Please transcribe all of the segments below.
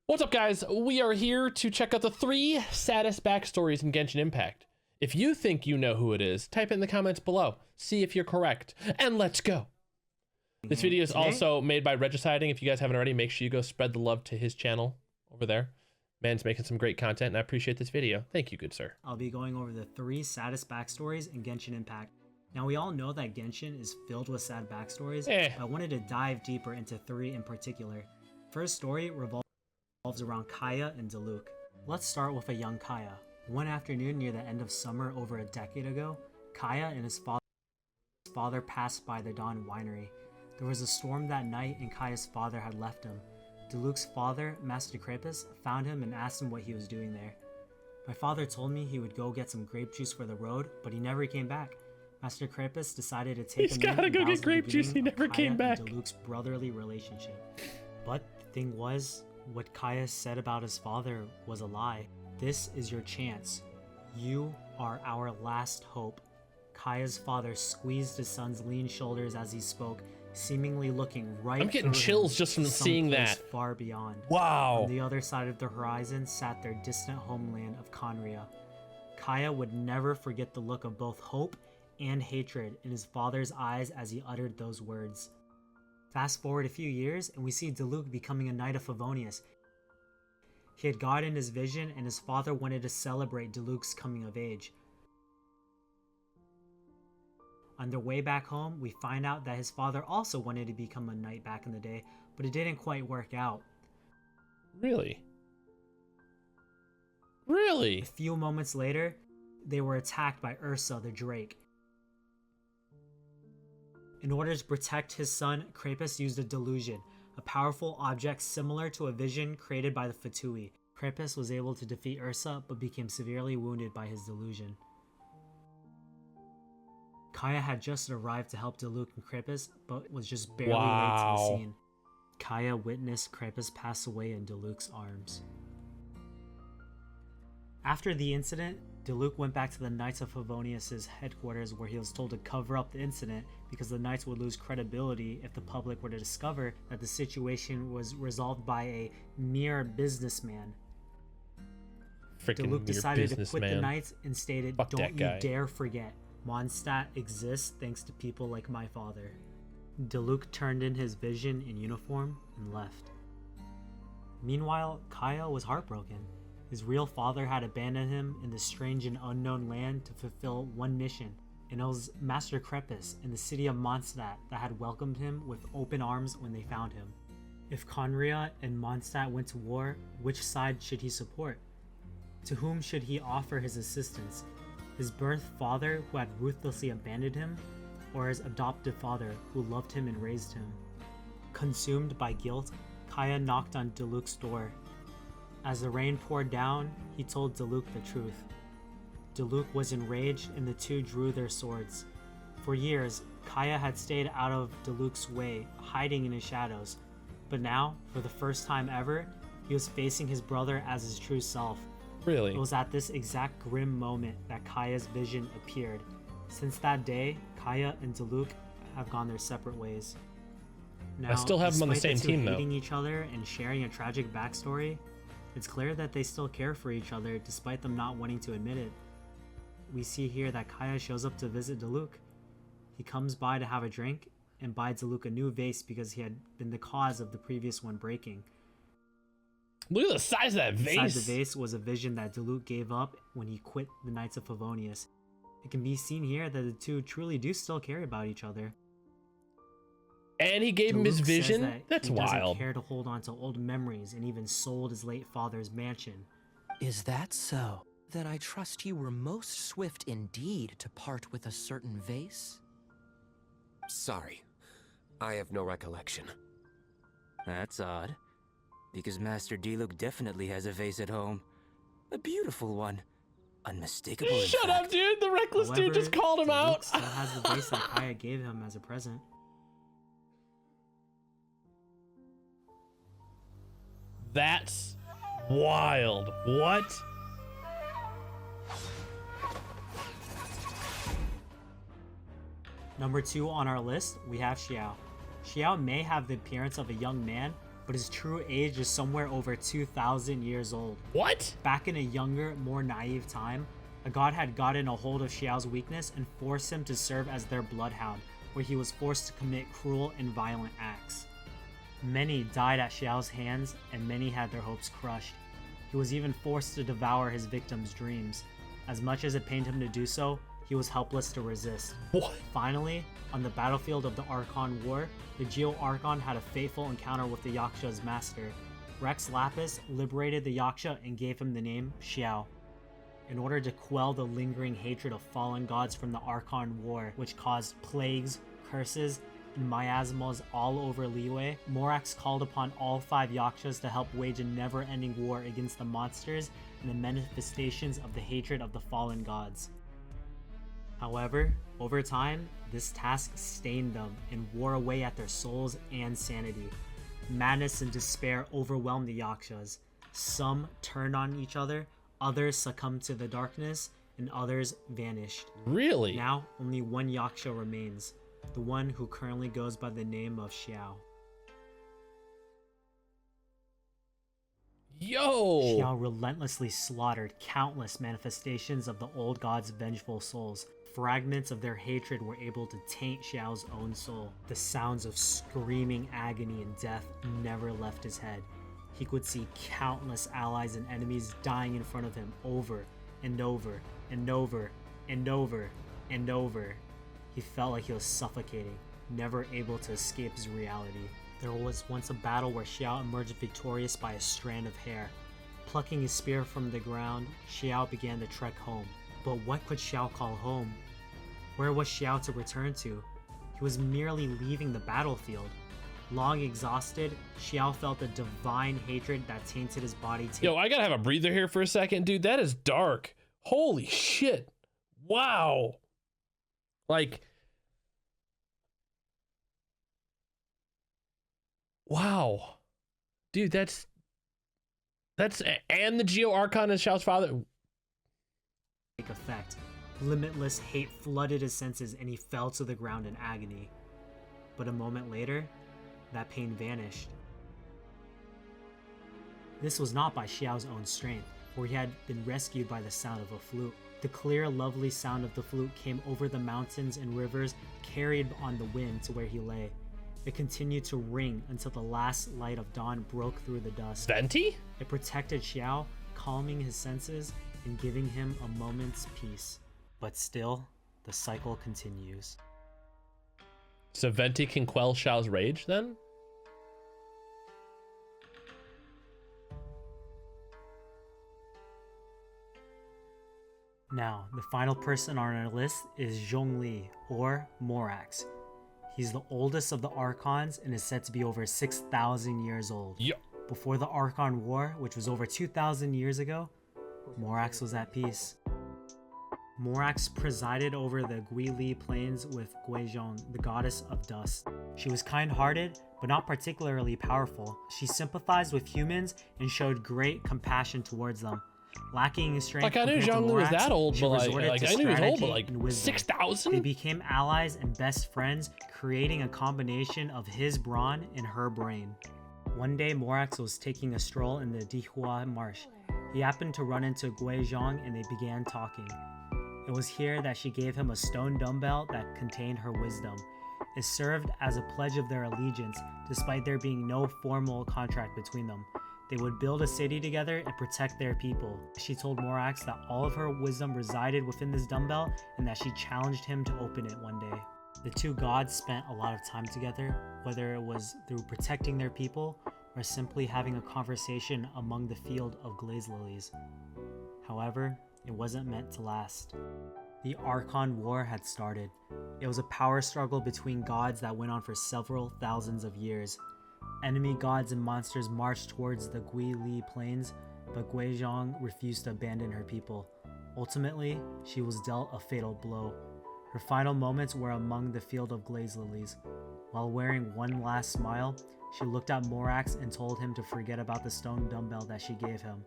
What's up, guys? We are here to check out the 3 saddest backstories in Genshin Impact. If you think you know who it is, type it in the comments below. See if you're correct. And let's go. This video is also made by Regiciding. If you guys haven't already, make sure you go spread the love to his channel over there. Man's making some great content, and I appreciate this video. Thank you, good sir. I'll be going over the 3 saddest backstories in Genshin Impact. Now, we all know that Genshin is filled with sad backstories, but I wanted to dive deeper into 3 in particular. First story revolves around Kaya and Diluc. Let's start with a young Kaya. One afternoon near the end of summer over a decade ago, Kaya and his father passed by the Dawn Winery. There was a storm that night and Kaya's father had left him. Diluc's father, Master Krapus, found him and asked him what he was doing there. My father told me he would go get some grape juice for the road, but he never came back. Master Krapus decided to take him in. He's gotta go get grape juice, he never came back. Diluc's brotherly relationship. But the thing was, what Kaya said about his father was a lie. This is your chance. You are our last hope. Kaya's father squeezed his son's lean shoulders as he spoke, seemingly looking right. I'm getting chills just from seeing that. Far beyond. Wow. On the other side of the horizon sat their distant homeland of Conria. Kaya would never forget the look of both hope and hatred in his father's eyes as he uttered those words. Fast forward a few years and we see Diluc becoming a Knight of Favonius. He had gotten his vision and his father wanted to celebrate Diluc's coming of age. On their way back home, we find out that his father also wanted to become a knight back in the day, but it didn't quite work out. Really? Really? A few moments later, they were attacked by Ursa the Drake. In order to protect his son, Krapus used a delusion, a powerful object similar to a vision created by the Fatui. Krapus was able to defeat Ursa, but became severely wounded by his delusion. Kaya had just arrived to help Diluc and Krapus, but was just barely late to the scene. Kaya witnessed Krapus pass away in Diluc's arms. After the incident, Diluc went back to the Knights of Favonius' headquarters where he was told to cover up the incident because the Knights would lose credibility if the public were to discover that the situation was resolved by a mere businessman. Diluc decided to quit the Knights and stated, "Don't you dare forget, Mondstadt exists thanks to people like my father." Diluc turned in his vision in uniform and left. Meanwhile, Kaya was heartbroken. His real father had abandoned him in this strange and unknown land to fulfill one mission, and it was Master Krapus in the city of Mondstadt that had welcomed him with open arms when they found him. If Conria and Mondstadt went to war, which side should he support? To whom should he offer his assistance? His birth father who had ruthlessly abandoned him, or his adoptive father who loved him and raised him? Consumed by guilt, Kaya knocked on Diluc's door. As the rain poured down, he told Diluc the truth. Diluc was enraged and the two drew their swords. For years, Kaya had stayed out of Diluc's way, hiding in his shadows. But now, for the first time ever, he was facing his brother as his true self. Really? It was at this exact grim moment that Kaya's vision appeared. Since that day, Kaya and Diluc have gone their separate ways. Now, I still have them on the same team though. Hating each other and sharing a tragic backstory, it's clear that they still care for each other despite them not wanting to admit it. We see here that Kaya shows up to visit Diluc. He comes by to have a drink and buys Diluc a new vase because he had been the cause of the previous one breaking. Look at the size of that vase! Inside the vase was a vision that Diluc gave up when he quit the Knights of Favonius. It can be seen here that the two truly do still care about each other. And he gave him his vision? That's wild. He doesn't care to hold on to old memories and even sold his late father's mansion. Is that so? Then I trust you were most swift indeed to part with a certain vase? Sorry, I have no recollection. That's odd, because Master Diluc definitely has a vase at home. A beautiful one. Unmistakable. Shut up, dude! The reckless dude just called him out! Still has the vase that Kaya gave him as a present. That's wild. What? Number 2 on our list, we have Xiao. Xiao may have the appearance of a young man, but his true age is somewhere over 2,000 years old. What? Back in a younger, more naive time, a god had gotten a hold of Xiao's weakness and forced him to serve as their bloodhound, where he was forced to commit cruel and violent acts. Many died at Xiao's hands, and many had their hopes crushed. He was even forced to devour his victims' dreams. As much as it pained him to do so, he was helpless to resist. What? Finally, on the battlefield of the Archon War, the Geo Archon had a fateful encounter with the Yaksha's master. Rex Lapis liberated the Yaksha and gave him the name Xiao. In order to quell the lingering hatred of fallen gods from the Archon War, which caused plagues, curses, and miasmas all over Liyue, Morax called upon all 5 Yakshas to help wage a never-ending war against the monsters and the manifestations of the hatred of the fallen gods. However, over time, this task stained them and wore away at their souls and sanity. Madness and despair overwhelmed the Yakshas. Some turned on each other, others succumbed to the darkness, and others vanished. Really? Now, only one Yaksha remains, the one who currently goes by the name of Xiao. Yo! Xiao relentlessly slaughtered countless manifestations of the old gods' vengeful souls. Fragments of their hatred were able to taint Xiao's own soul. The sounds of screaming agony and death never left his head. He could see countless allies and enemies dying in front of him over and over and over and over and over. He felt like he was suffocating, never able to escape his reality. There was once a battle where Xiao emerged victorious by a strand of hair. Plucking his spear from the ground, Xiao began the trek home. But what could Xiao call home? Where was Xiao to return to? He was merely leaving the battlefield. Long exhausted, Xiao felt a divine hatred that tainted his body. Yo, I gotta have a breather here for a second, dude. That is dark. Holy shit. Wow. Like, wow. Dude, that's, and the Geo Archon is Xiao's father. Effect. Limitless hate flooded his senses and he fell to the ground in agony. But a moment later, that pain vanished. This was not by Xiao's own strength, for he had been rescued by the sound of a flute. The clear, lovely sound of the flute came over the mountains and rivers, carried on the wind to where he lay. It continued to ring until the last light of dawn broke through the dust. Venti? It protected Xiao, calming his senses and giving him a moment's peace. But still, the cycle continues. So Venti can quell Xiao's rage then? Now, the final person on our list is Zhongli, or Morax. He's the oldest of the Archons and is said to be over 6,000 years old. Yep. Before the Archon War, which was over 2,000 years ago, Morax was at peace. Morax presided over the Guili Plains with Guizhong, the goddess of dust. She was kind-hearted, but not particularly powerful. She sympathized with humans and showed great compassion towards them. Lacking in strength, like I knew Zhongli was that old, but like I knew he was old, but like 6,000? They became allies and best friends, creating a combination of his brawn and her brain. One day, Morax was taking a stroll in the Dihua marsh. He happened to run into Guizhong and they began talking. It was here that she gave him a stone dumbbell that contained her wisdom. It served as a pledge of their allegiance, despite there being no formal contract between them. They would build a city together and protect their people. She told Morax that all of her wisdom resided within this dumbbell and that she challenged him to open it one day. The two gods spent a lot of time together, whether it was through protecting their people or simply having a conversation among the field of glaze lilies. However, it wasn't meant to last. The Archon War had started. It was a power struggle between gods that went on for several thousands of years. Enemy gods and monsters marched towards the Guili Plains, but Guizhong refused to abandon her people. Ultimately, she was dealt a fatal blow. Her final moments were among the field of glaze lilies. While wearing one last smile, she looked at Morax and told him to forget about the stone dumbbell that she gave him.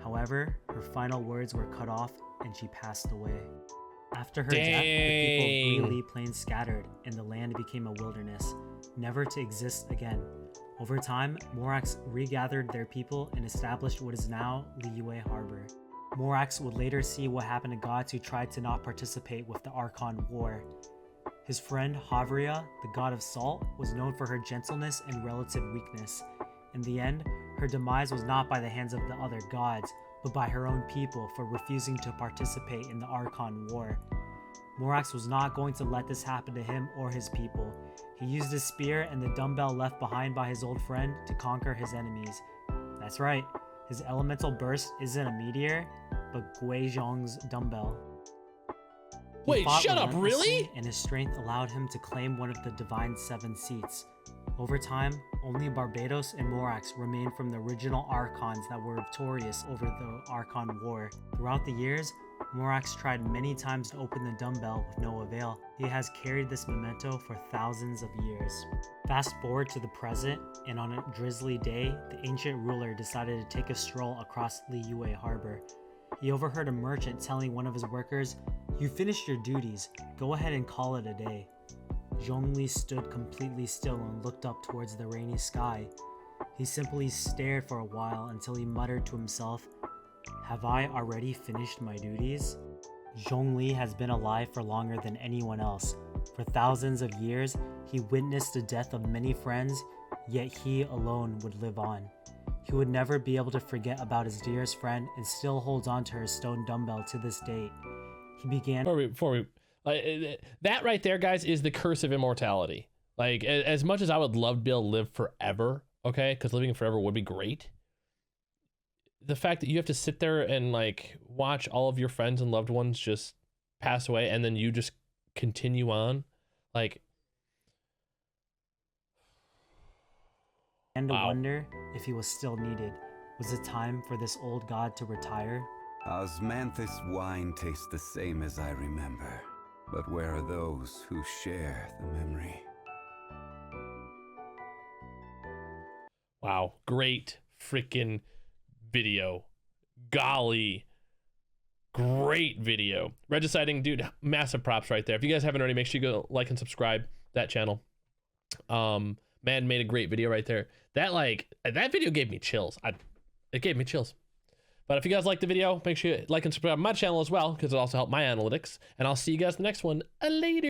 However, her final words were cut off and she passed away. After her death, the people of Guili Plains scattered and the land became a wilderness, never to exist again. Over time, Morax regathered their people and established what is now Liyue Harbor. Morax would later see what happened to gods who tried to not participate with the Archon War. His friend Havria, the god of salt, was known for her gentleness and relative weakness. In the end, her demise was not by the hands of the other gods, but by her own people for refusing to participate in the Archon War. Morax was not going to let this happen to him or his people. He used his spear and the dumbbell left behind by his old friend to conquer his enemies. That's right, his elemental burst isn't a meteor, but Guizhong's dumbbell. Wait, shut up, really? And his strength allowed him to claim one of the Divine Seven seats. Over time, only Barbados and Morax remained from the original Archons that were victorious over the Archon War. Throughout the years, Morax tried many times to open the dumbbell with no avail. He has carried this memento for thousands of years. Fast forward to the present, and on a drizzly day, the ancient ruler decided to take a stroll across Liyue Harbor. He overheard a merchant telling one of his workers, "You finished your duties, go ahead and call it a day." Zhongli stood completely still and looked up towards the rainy sky. He simply stared for a while until he muttered to himself, "Have I already finished my duties?" Zhongli has been alive for longer than anyone else. For thousands of years, he witnessed the death of many friends, yet he alone would live on. He would never be able to forget about his dearest friend and still holds on to her stone dumbbell to this date. He began... That right there, guys, is the curse of immortality. Like, as much as I would love to be able to live forever, okay, because living forever would be great, the fact that you have to sit there and, like, watch all of your friends and loved ones just pass away and then you just continue on, like... And to wonder if he was still needed. Was it time for this old god to retire? Osmanthus wine tastes the same as I remember, but where are those who share the memory? Wow, great freaking video. Golly, great video. Regiciding, dude, massive props right there. If you guys haven't already, make sure you go like and subscribe that channel. Man made a great video right there. That video gave me chills. It gave me chills. But if you guys like the video, make sure you like and subscribe to my channel as well, because it also helped my analytics. And I'll see you guys in the next one. Later.